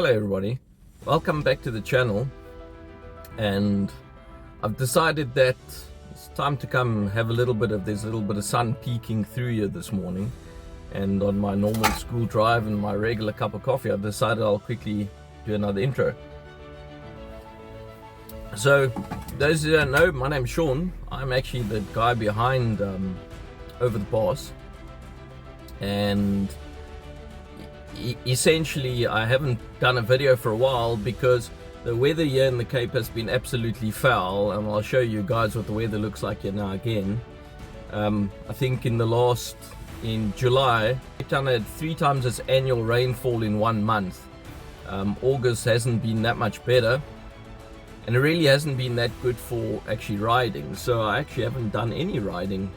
Hello everybody, welcome back to the channel. And I've decided that it's time to come have there's a little bit of sun peeking through here this morning. And on my normal school drive and my regular cup of coffee, I've decided I'll quickly do another intro. So those who don't know, my name's Sean. I'm actually the guy behind Over the Pass, and essentially I haven't done a video for a while because the weather here in the Cape has been absolutely foul, and I'll show you guys what the weather looks like here now again. I think in July, Cape Town had 3 times its annual rainfall in 1 month. August hasn't been that much better, and it really hasn't been that good for actually riding, so I actually haven't done any riding.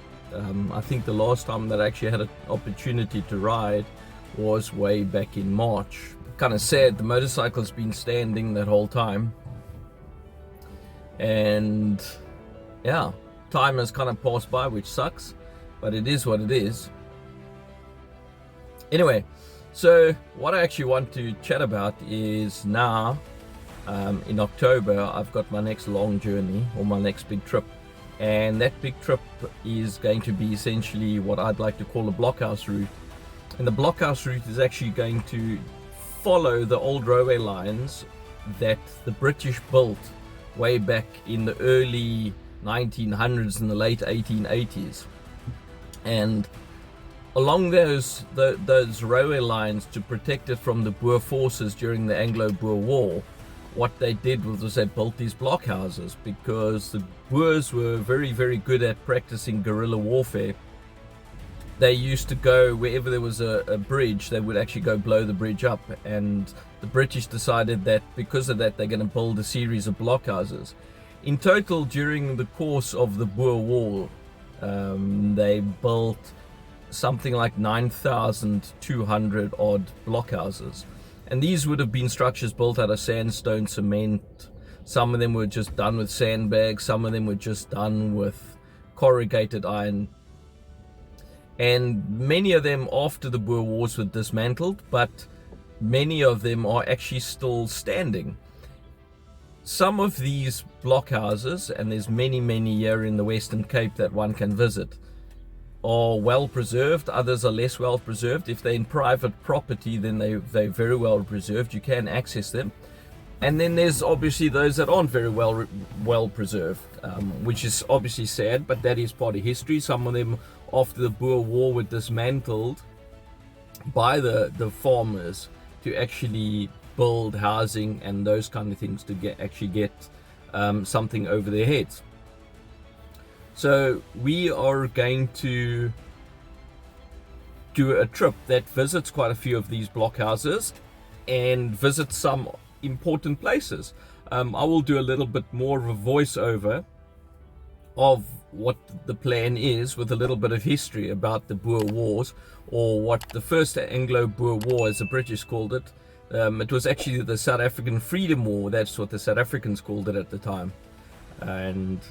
I think the last time that I actually had an opportunity to ride was way back in March. Kind of sad, the motorcycle's been standing that whole time, and yeah, time has kind of passed by, which sucks, but it is what it is. Anyway, so what I actually want to chat about is now in October I've got my next long journey, or my next big trip, and that big trip is going to be essentially what I'd like to call the Blockhouse Route. And the Blockhouse Route is actually going to follow the old railway lines that the British built way back in the early 1900s and the late 1880s. And along those railway lines, to protect it from the Boer forces during the Anglo-Boer War, what they did was they built these blockhouses, because the Boers were very, very good at practicing guerrilla warfare. They used to go wherever there was a bridge, they would actually go blow the bridge up, and the British decided that because of that they're going to build a series of blockhouses. In total, during the course of the Boer War, they built something like 9,200 odd blockhouses, and these would have been structures built out of sandstone, cement. Some of them were just done with sandbags, some of them were just done with corrugated iron. And many of them after the Boer Wars were dismantled, but many of them are actually still standing. Some of these blockhouses, and there's many here in the Western Cape that one can visit, are well preserved. Others are less well preserved. If they're in private property, then they're very well preserved. You can access them. And then there's obviously those that aren't very well preserved, which is obviously sad, but that is part of history. Some of them after the Boer War were dismantled by the farmers to actually build housing and those kind of things to get something over their heads. So we are going to do a trip that visits quite a few of these blockhouses and visits some important places. I will do a little bit more of a voiceover of what the plan is, with a little bit of history about the Boer Wars, or what the First Anglo-Boer War, as the British called it. It was actually the South African Freedom War. That's what the South Africans called it at the time, and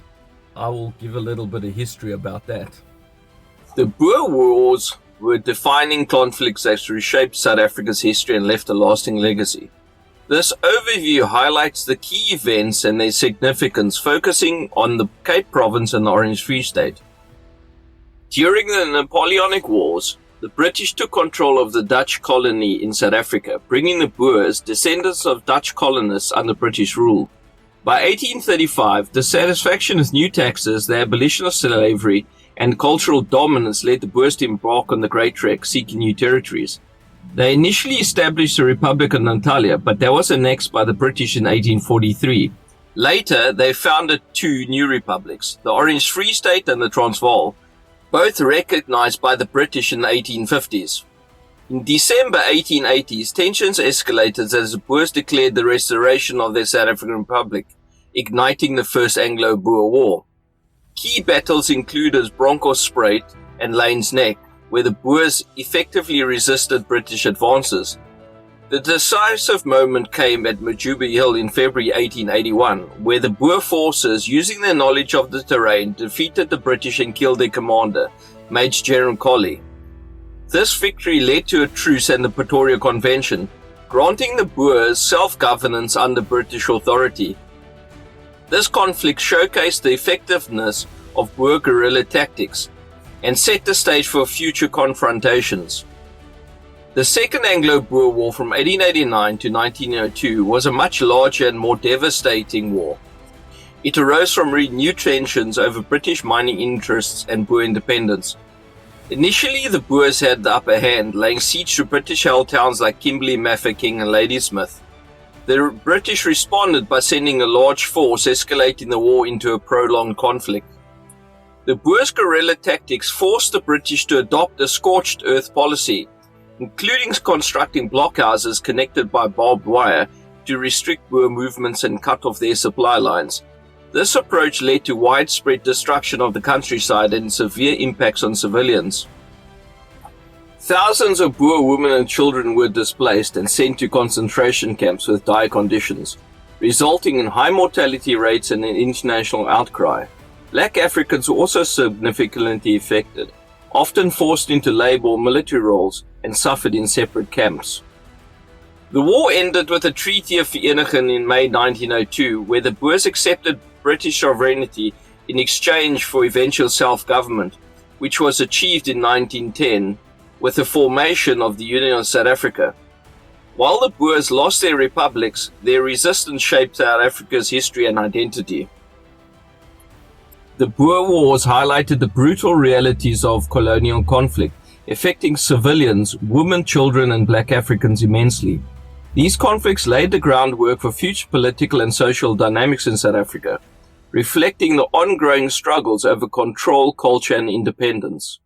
I will give a little bit of history about that. The Boer Wars were defining conflicts that reshaped South Africa's history and left a lasting legacy. This overview highlights the key events and their significance, focusing on the Cape Province and the Orange Free State. During the Napoleonic Wars, the British took control of the Dutch colony in South Africa, bringing the Boers, descendants of Dutch colonists, under British rule. By 1835, dissatisfaction with new taxes, the abolition of slavery, and cultural dominance led the Boers to embark on the Great Trek, seeking new territories. They initially established the Republic of Natalia, but that was annexed by the British in 1843. Later, they founded 2 new republics, the Orange Free State and the Transvaal, both recognized by the British in the 1850s. In December 1880s, tensions escalated as the Boers declared the restoration of their South African Republic, igniting the First Anglo-Boer War. Key battles included Bronkhorstspruit and Lane's Neck, where the Boers effectively resisted British advances. The decisive moment came at Majuba Hill in February 1881, where the Boer forces, using their knowledge of the terrain, defeated the British and killed their commander, Major General Colley. This victory led to a truce and the Pretoria Convention, granting the Boers self-governance under British authority. This conflict showcased the effectiveness of Boer guerrilla tactics and set the stage for future confrontations. The Second Anglo-Boer War from 1889 to 1902 was a much larger and more devastating war. It arose from renewed tensions over British mining interests and Boer independence. Initially, the Boers had the upper hand, laying siege to British-held towns like Kimberley, Mafeking and Ladysmith. The British responded by sending a large force, escalating the war into a prolonged conflict. The Boers' guerrilla tactics forced the British to adopt a scorched-earth policy, including constructing blockhouses connected by barbed wire to restrict Boer movements and cut off their supply lines. This approach led to widespread destruction of the countryside and severe impacts on civilians. Thousands of Boer women and children were displaced and sent to concentration camps with dire conditions, resulting in high mortality rates and an international outcry. Black Africans were also significantly affected, often forced into labor or military roles, and suffered in separate camps. The war ended with the Treaty of Vereeniging in May 1902, where the Boers accepted British sovereignty in exchange for eventual self-government, which was achieved in 1910 with the formation of the Union of South Africa. While the Boers lost their republics, their resistance shaped South Africa's history and identity. The Boer Wars highlighted the brutal realities of colonial conflict, affecting civilians, women, children, and Black Africans immensely. These conflicts laid the groundwork for future political and social dynamics in South Africa, reflecting the ongoing struggles over control, culture, and independence.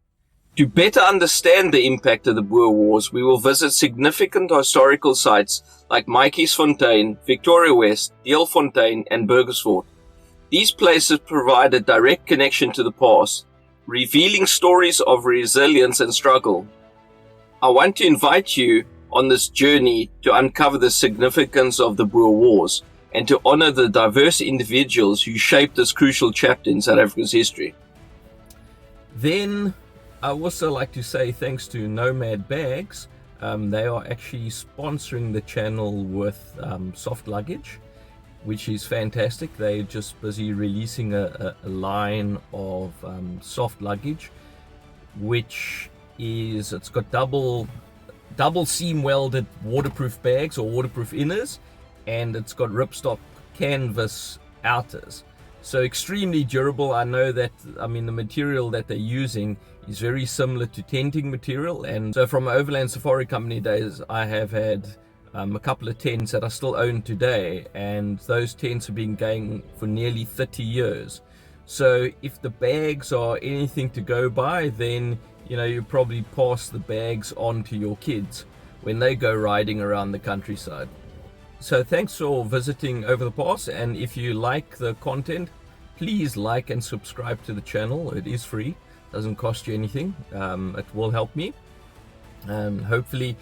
To better understand the impact of the Boer Wars, we will visit significant historical sites like Matjiesfontein, Victoria West, Deelfontein, and Burgersfort. These places provide a direct connection to the past, revealing stories of resilience and struggle. I want to invite you on this journey to uncover the significance of the Boer Wars and to honor the diverse individuals who shaped this crucial chapter in South Africa's history. Then I also like to say thanks to Nomad Bags. They are actually sponsoring the channel with soft luggage, which is fantastic. They're just busy releasing a line of soft luggage, which is, it's got double seam welded waterproof bags or waterproof inners, and it's got ripstop canvas outers. So extremely durable. I know that, the material that they're using is very similar to tenting material. And so from Overland Safari Company days, I have had a couple of tents that I still own today, and those tents have been going for nearly 30 years. So if the bags are anything to go by, then you probably pass the bags on to your kids when they go riding around the countryside. So thanks for visiting Over the Pass, and if you like the content, please like and subscribe to the channel. It is free, doesn't cost you anything. It will help me, and hopefully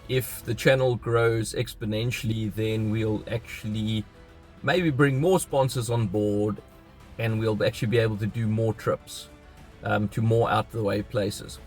if the channel grows exponentially, then we'll actually maybe bring more sponsors on board, and we'll actually be able to do more trips to more out of the way places.